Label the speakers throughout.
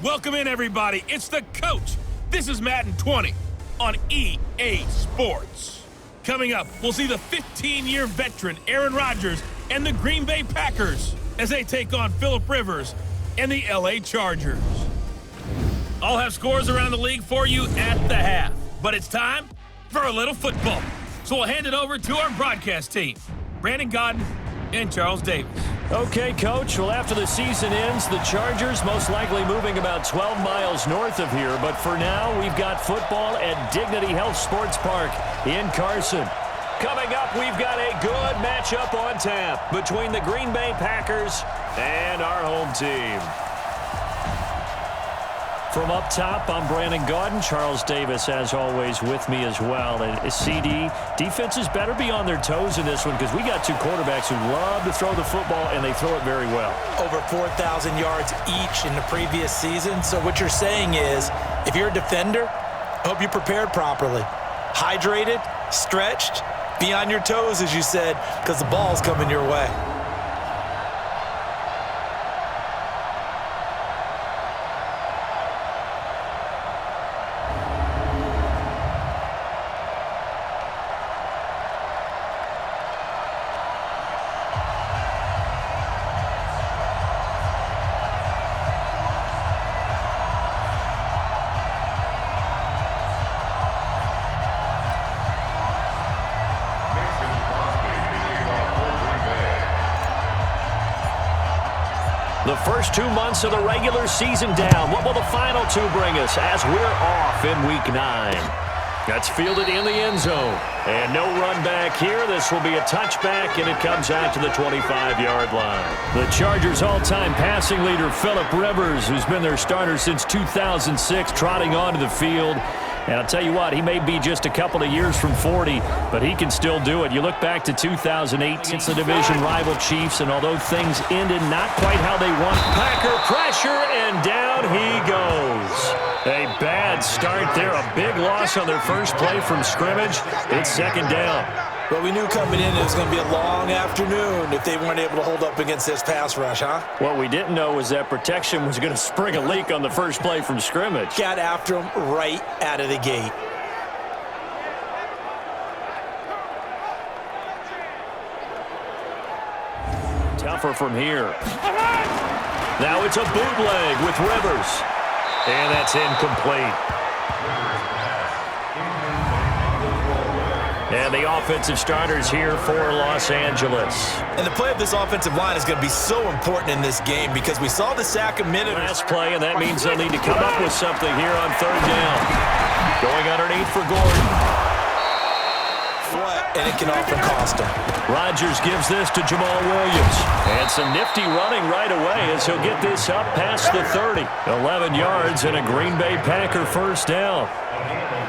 Speaker 1: Welcome in, everybody. It's the coach. This is Madden 20 on EA Sports. Coming up, we'll see the 15-year veteran Aaron Rodgers and the Green Bay Packers as they take on Phillip Rivers and the LA Chargers. I'll have scores around the league for you at the half, but it's time for a little football. So we'll hand it over to our broadcast team, Brandon Godden and Charles Davis.
Speaker 2: Okay, Coach. Well, after the season ends, the Chargers most likely moving about 12 miles north of here. But for now, we've got football at Dignity Health Sports Park in Carson. Coming up, we've got a good matchup on tap between the Green Bay Packers and our home team. From up top, I'm Brandon Godden. Charles Davis, as always, with me as well. And CD, defenses better be on their toes in this one because we got two quarterbacks who love to throw the football, and they throw it very well.
Speaker 3: Over 4,000 yards each in the previous season. So what you're saying is, if you're a defender, hope you're prepared properly. Hydrated, stretched, be on your toes, as you said, because the ball's coming your way.
Speaker 2: The first 2 months of the regular season down. What will the final two bring us as we're off in Week 9? That's fielded in the end zone. And no run back here. This will be a touchback, and it comes out to the 25-yard line. The Chargers' all-time passing leader, Phillip Rivers, who's been their starter since 2006, trotting onto the field. And I'll tell you what, he may be just a couple of years from 40, but he can still do it. You look back to 2008 against the division rival Chiefs, and although things ended not quite how they wanted, Packer pressure, and down he goes. A bad start there, a big loss on their first play from scrimmage. It's second down.
Speaker 3: Well, we knew coming in it was going to be a long afternoon if they weren't able to hold up against this pass rush, huh?
Speaker 2: What we didn't know was that protection was going to spring a leak on the first play from scrimmage.
Speaker 3: Got after him right out of the gate.
Speaker 2: Tougher from here. Now it's a bootleg with Rivers. And that's incomplete. And the offensive starters here for Los Angeles.
Speaker 3: And the play of this offensive line is going to be so important in this game because we saw the sack a minute.
Speaker 2: Last play, and that means they'll need to come up with something here on third down. Going underneath for Gordon.
Speaker 3: And it can often cost him.
Speaker 2: Rodgers gives this to Jamaal Williams. And some nifty running right away as he'll get this up past the 30. 11 yards and a Green Bay Packer first down.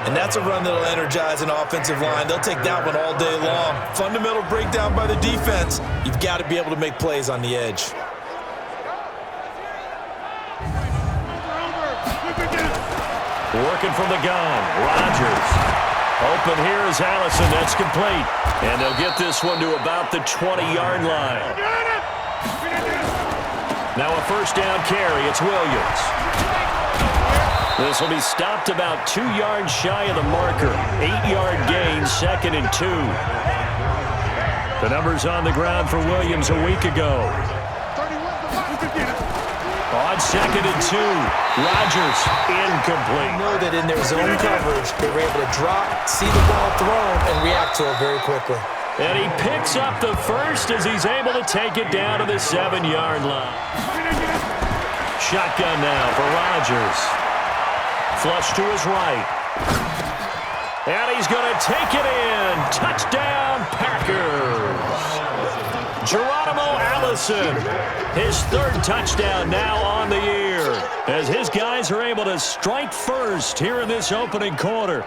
Speaker 3: And that's a run that'll energize an offensive line. They'll take that one all day long. Fundamental breakdown by the defense. You've got to be able to make plays on the edge.
Speaker 2: Working from the gun, Rodgers. Open here is Allison. That's complete. And they'll get this one to about the 20-yard line. Now a first down carry. It's Williams. This will be stopped about 2 yards shy of the marker. 8-yard gain, 2nd and 2. The numbers on the ground for Williams a week ago. On 2nd and 2, Rodgers incomplete.
Speaker 3: You know that in their zone coverage, they were able to drop, see the ball thrown, and react to it very quickly.
Speaker 2: And he picks up the first as he's able to take it down to the 7-yard line. Shotgun now for Rodgers. Flush to his right. And he's going to take it in. Touchdown, Packers. Geronimo Allison, his third touchdown now on the year, as his guys are able to strike first here in this opening quarter.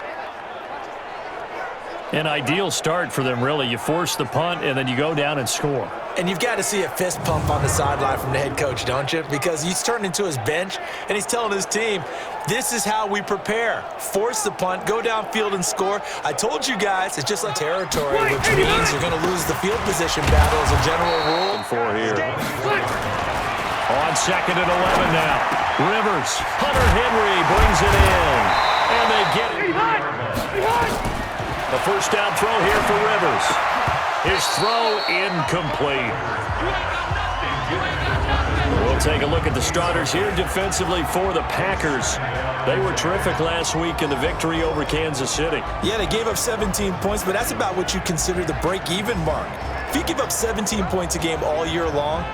Speaker 2: An ideal start for them, really. You force the punt, and then you go down and score.
Speaker 3: And you've got to see a fist pump on the sideline from the head coach, don't you? Because he's turning into his bench, and he's telling his team, this is how we prepare. Force the punt, go downfield and score. I told you guys, it's just like territory, which means you're going to lose the field position battle as a general rule.
Speaker 2: For here. On 2nd and 11 now. Rivers. Hunter Henry brings it in. And they get it. A first down throw here for Rivers. His throw incomplete. We'll take a look at the starters here defensively for the Packers. They were terrific last week in the victory over Kansas City.
Speaker 3: Yeah, they gave up 17 points, but that's about what you consider the break-even mark. If you give up 17 points a game all year long,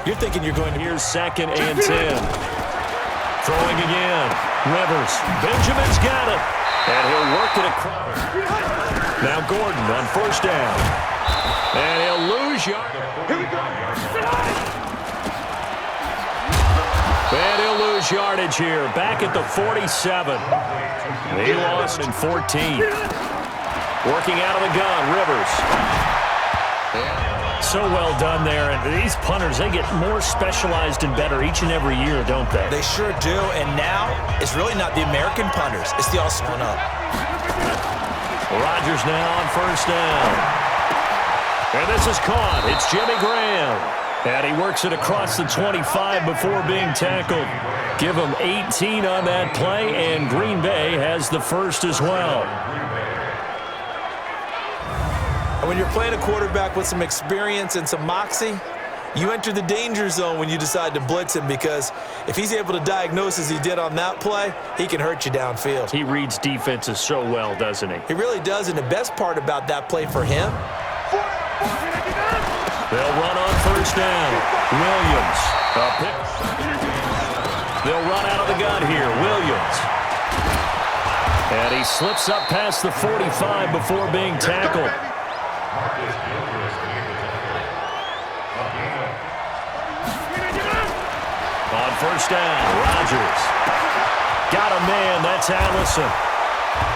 Speaker 3: you're thinking you're going to...
Speaker 2: Here's 2nd and 10. Throwing again. Rivers. Benjamin's got it. And he'll work it across. Now Gordon on first down. And he'll lose yardage. Here we go. And he'll lose yardage here. Back at the 47. He lost in 14. Working out of the gun, Rivers. So well done there. And these punters, they get more specialized and better each and every year, don't they?
Speaker 3: They sure do. And now, it's really not the American punters. It's the all spun up.
Speaker 2: Rodgers now on first down. And this is caught. It's Jimmy Graham. And he works it across the 25 before being tackled. Give him 18 on that play, and Green Bay has the first as well.
Speaker 3: When you're playing a quarterback with some experience and some moxie, you enter the danger zone when you decide to blitz him, because if he's able to diagnose as he did on that play, he can hurt you downfield.
Speaker 2: He reads defenses so well, doesn't he?
Speaker 3: He really does, and the best part about that play for him,
Speaker 2: they'll run on first down. Williams. They'll run out of the gun here. Williams. And he slips up past the 45 before being tackled. On first down, Rodgers. Got a man, that's Allison.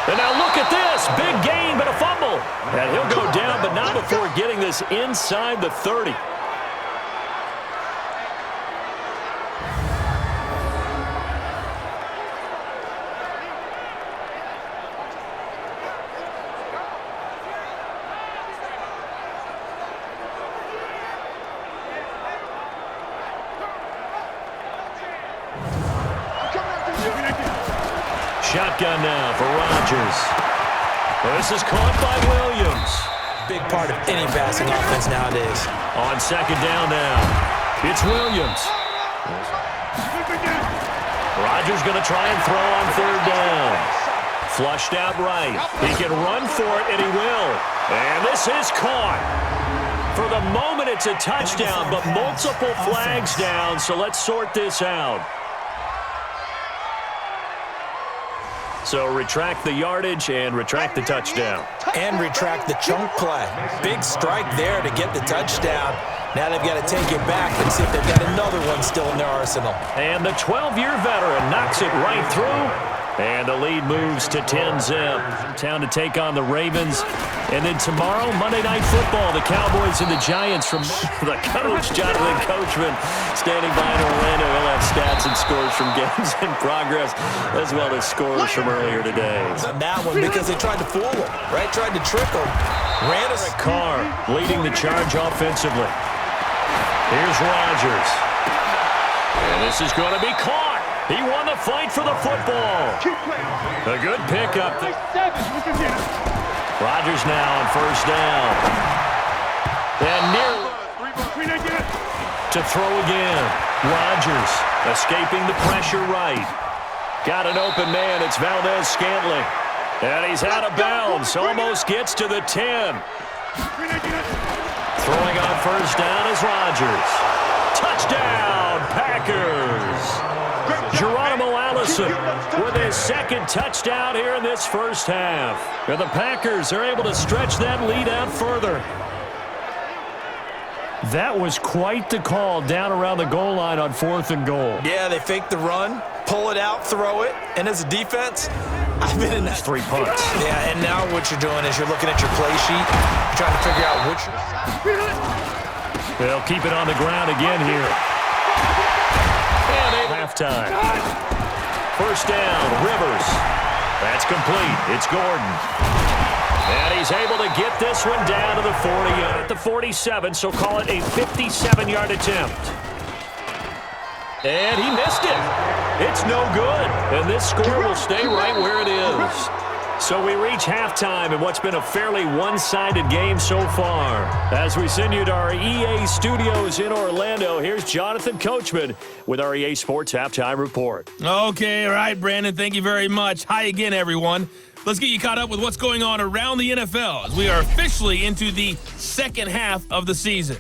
Speaker 2: And now look at this, big gain, but a fumble. And he'll go down, but not before getting this inside the 30. Shotgun now for Rodgers. This is caught by Williams.
Speaker 3: big part of any passing offense nowadays.
Speaker 2: On second down now, it's Williams. Rodgers going to try and throw on third down. Flushed out right. He can run for it, and he will. And this is caught. For the moment, it's a touchdown, but multiple flags down, so let's sort this out. So retract the yardage and retract the touchdown.
Speaker 3: And retract the chunk play. Big strike there to get the touchdown. Now they've got to take it back and see if they've got another one still in their arsenal.
Speaker 2: And the 12-year veteran knocks it right through. And the lead moves to 10-zip. Town to take on the Ravens. And then tomorrow, Monday Night Football, the Cowboys and the Giants from the coach, Jonathan Coachman, standing by in Orlando. He'll have stats and scores from games in progress, as well as scores from earlier today.
Speaker 3: On that one, because they tried to fool him, right? Tried to trick him. Ran a
Speaker 2: Carr leading the charge offensively. Here's Rodgers. And this is going to be caught. He won the fight for the football. A good pickup. Rodgers now on first down. And nearly to throw again. Rodgers escaping the pressure right. Got an open man. It's Valdez-Scantling. And he's out of bounds. Almost gets to the 10. Throwing on first down is Rodgers. Touchdown, Packers. Geronimo Allison with his second touchdown here in this first half. And the Packers are able to stretch that lead out further. That was quite the call down around the goal line on 4th and goal.
Speaker 3: Yeah, they fake the run, pull it out, throw it. And as a defense, I've been in that.
Speaker 2: 3 punts.
Speaker 3: Yeah, and now what you're doing is you're looking at your play sheet. You're trying to figure out which.
Speaker 2: They'll keep it on the ground again here. Halftime. First down, Rivers. That's complete. It's Gordon. And he's able to get this one down to the 40 at the 47, so call it a 57-yard attempt. And he missed it. It's no good. And this score will stay right where it is. So we reach halftime in what's been a fairly one-sided game so far. As we send you to our EA studios in Orlando, here's Jonathan Coachman with our EA Sports Halftime Report.
Speaker 1: Okay, all right, Brandon, thank you very much. Hi again, everyone. Let's get you caught up with what's going on around the NFL as we are officially into the second half of the season.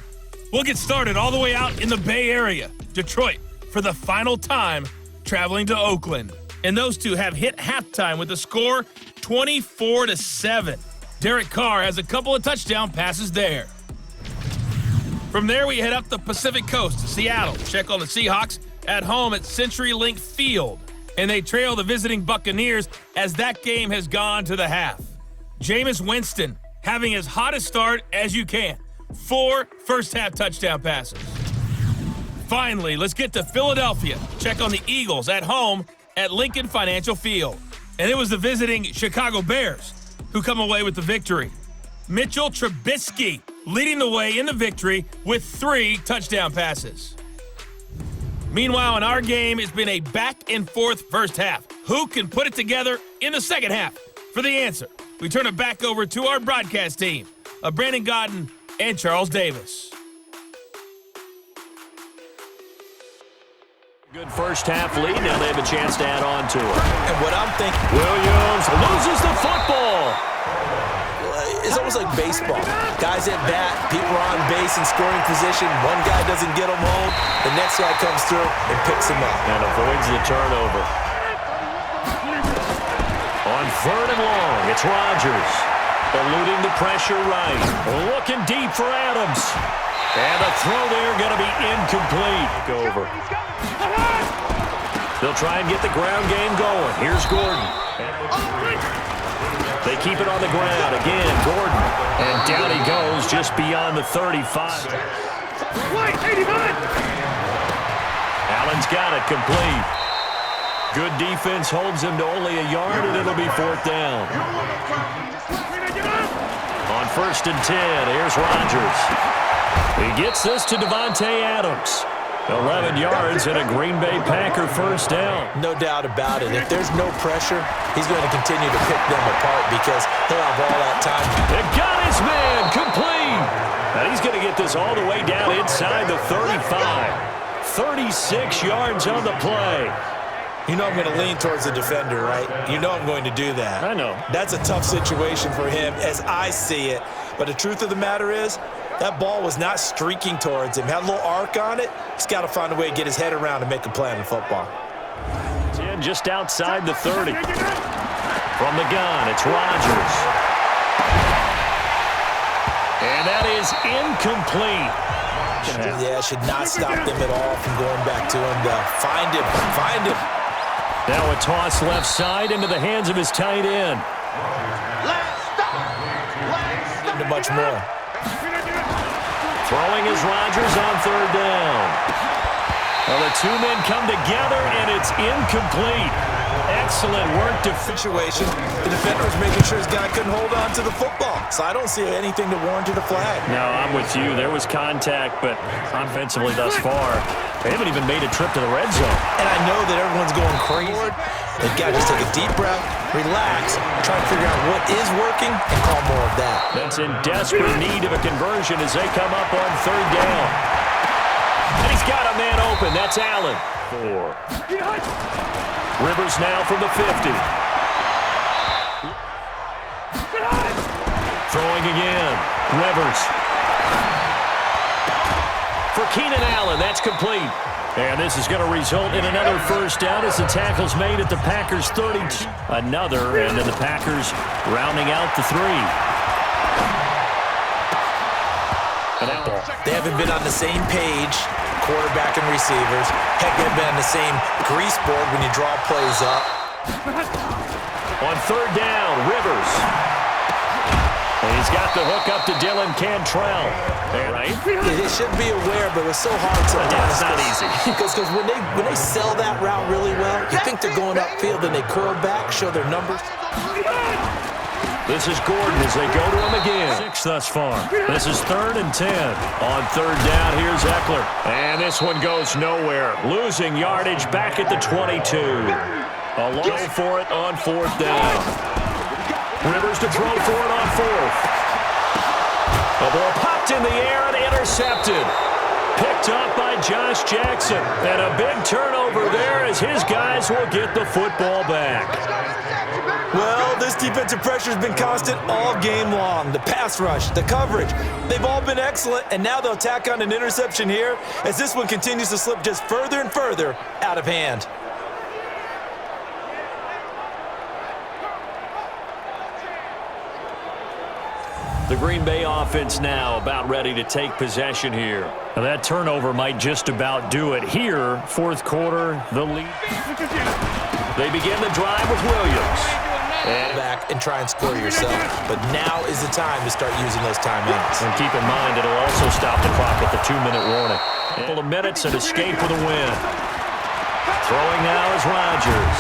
Speaker 1: We'll get started all the way out in the Bay Area, Detroit, for the final time traveling to Oakland. And those two have hit halftime with a score 24-7. Derek Carr has a couple of touchdown passes there. From there, we head up the Pacific Coast to Seattle. Check on the Seahawks at home at CenturyLink Field. And they trail the visiting Buccaneers as that game has gone to the half. Jameis Winston having as hot a start as you can. 4 first-half touchdown passes. Finally, let's get to Philadelphia. Check on the Eagles at home at Lincoln Financial Field. And it was the visiting Chicago Bears who come away with the victory. Mitchell Trubisky leading the way in the victory with 3 touchdown passes. Meanwhile, in our game, it's been a back-and-forth first half. Who can put it together in the second half? For the answer, we turn it back over to our broadcast team of Brandon Godden and Charles Davis.
Speaker 2: Good first half lead. Now they have a chance to add on to it.
Speaker 3: And what I'm thinking,
Speaker 2: Williams loses the football.
Speaker 3: it's almost like baseball. Guys at bat, people are on base in scoring position. One guy doesn't get them home. The next guy comes through and picks him up.
Speaker 2: And avoids the turnover. On 3rd and long, it's Rodgers. Eluding the pressure right. Looking deep for Adams. And the throw there going to be incomplete. Over. They'll try and get the ground game going. Here's Gordon. They keep it on the ground. Again, Gordon. And down he goes just beyond the 35. Allen's got it complete. Good defense holds him to only a yard, and it'll be 4th down. On 1st and 10, here's Rodgers. He gets this to Devontae Adams. 11 yards and a Green Bay Packer first down.
Speaker 3: No doubt about it. If there's no pressure, he's going to continue to pick them apart because he'll have all that time.
Speaker 2: It got his man complete. And he's going to get this all the way down inside the 35. 36 yards on the play.
Speaker 3: You know I'm going to lean towards the defender, right? You know I'm going to do that.
Speaker 2: I know.
Speaker 3: That's a tough situation for him as I see it. But the truth of the matter is, that ball was not streaking towards him. Had a little arc on it. He's got to find a way to get his head around and make a play in football.
Speaker 2: 10 just outside the 30. From the gun, it's Rodgers. And that is incomplete.
Speaker 3: Yeah, should not stop them at all from going back to him. Find him. Find him.
Speaker 2: Now a toss left side into the hands of his tight end.
Speaker 3: Into much more.
Speaker 2: Throwing is Rodgers on 3rd down. Well, the two men come together, and it's incomplete. Excellent work to
Speaker 3: situation. The defender was making sure his guy couldn't hold on to the football. So I don't see anything to warrant a flag.
Speaker 2: No, I'm with you. There was contact, but offensively thus far, they haven't even made a trip to the red zone.
Speaker 3: And I know that everyone's going crazy. They've got to just take a deep breath, relax, try to figure out what is working, and call more of that.
Speaker 2: That's in desperate need of a conversion as they come up on 3rd down. And he's got a man open. That's Allen. 4. Rivers now from the 50. Throwing again. Rivers. For Keenan Allen, that's complete. And this is going to result in another first down as the tackle's made at the Packers' 32. Another, and then the Packers rounding out the 3.
Speaker 3: They haven't been on the same page, quarterback and receivers. Heck, they've been on the same grease board when you draw plays up.
Speaker 2: On 3rd down, Rivers. And he's got the hook up to Dylan Cantrell. Right?
Speaker 3: They should be aware, but it's so hard sometimes.
Speaker 2: Yeah, it's not easy.
Speaker 3: Because when they sell that route really well, you think they're going upfield and they curl back, show their numbers.
Speaker 2: This is Gordon as they go to him again. 6 thus far. This is 3rd and 10. On 3rd down, here's Eckler. And this one goes nowhere. Losing yardage back at the 22. A low for it on 4th down. Rivers to throw for it on 4th. The ball popped in the air and intercepted. Picked up by Josh Jackson. And a big turnover there as his guys will get the football back.
Speaker 3: Well, this defensive pressure has been constant all game long. The pass rush, the coverage, they've all been excellent, and now they'll tack on an interception here as this one continues to slip just further and further out of hand.
Speaker 2: The Green Bay offense now about ready to take possession here. Now that turnover might just about do it here. 4th quarter, the lead. They begin the drive with Williams.
Speaker 3: And back and try and score yourself. But now is the time to start using those timeouts.
Speaker 2: And keep in mind, it'll also stop the clock at the 2-minute warning. A couple of minutes and escape with a win. Throwing now is Rodgers.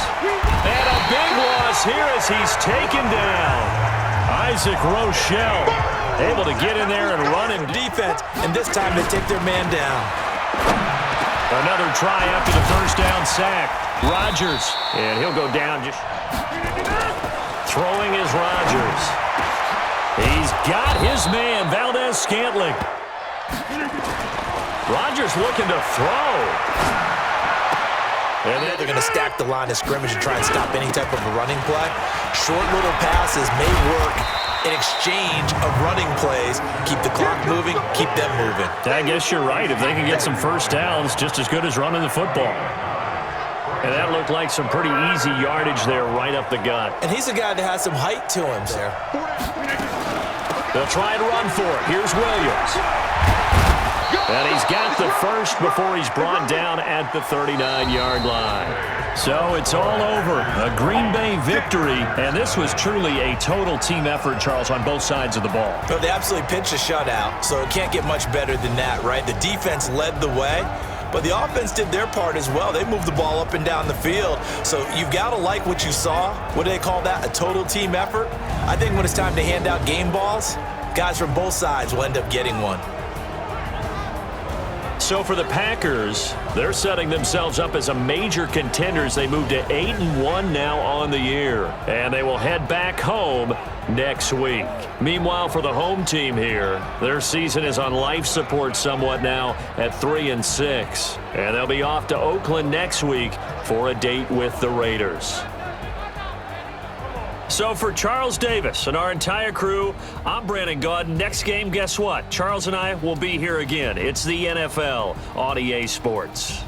Speaker 2: And a big loss here as he's taken down. Isaac Rochelle able to get in there and run him.
Speaker 3: Defense, and this time they take their man down.
Speaker 2: Another try after the 1st down sack. Rodgers, and he'll go down. Just throwing is Rodgers. He's got his man, Valdez-Scantling. Rodgers looking to throw.
Speaker 3: And they're going to stack the line of scrimmage and try and stop any type of a running play. Short little passes may work in exchange of running plays. Keep the clock moving, keep them moving.
Speaker 2: I guess you're right. If they can get some 1st downs, just as good as running the football. And that looked like some pretty easy yardage there right up the gut.
Speaker 3: And he's a guy that has some height to him there.
Speaker 2: They'll try and run for it. Here's Williams. And he's got the 1st before he's brought down at the 39-yard line. So it's all over. A Green Bay victory. And this was truly a total team effort, Charles, on both sides of the ball.
Speaker 3: Well, they absolutely pitched a shutout, so it can't get much better than that, right? The defense led the way, but the offense did their part as well. They moved the ball up and down the field. So you've got to like what you saw. What do they call that? A total team effort? I think when it's time to hand out game balls, guys from both sides will end up getting one.
Speaker 2: So for the Packers, they're setting themselves up as a major contender as they move to 8-1 now on the year. And they will head back home next week. Meanwhile, for the home team here, their season is on life support somewhat now at 3-6. And they'll be off to Oakland next week for a date with the Raiders. So for Charles Davis and our entire crew, I'm Brandon Gaudin. Next game, guess what? Charles and I will be here again. It's the NFL on EA Sports.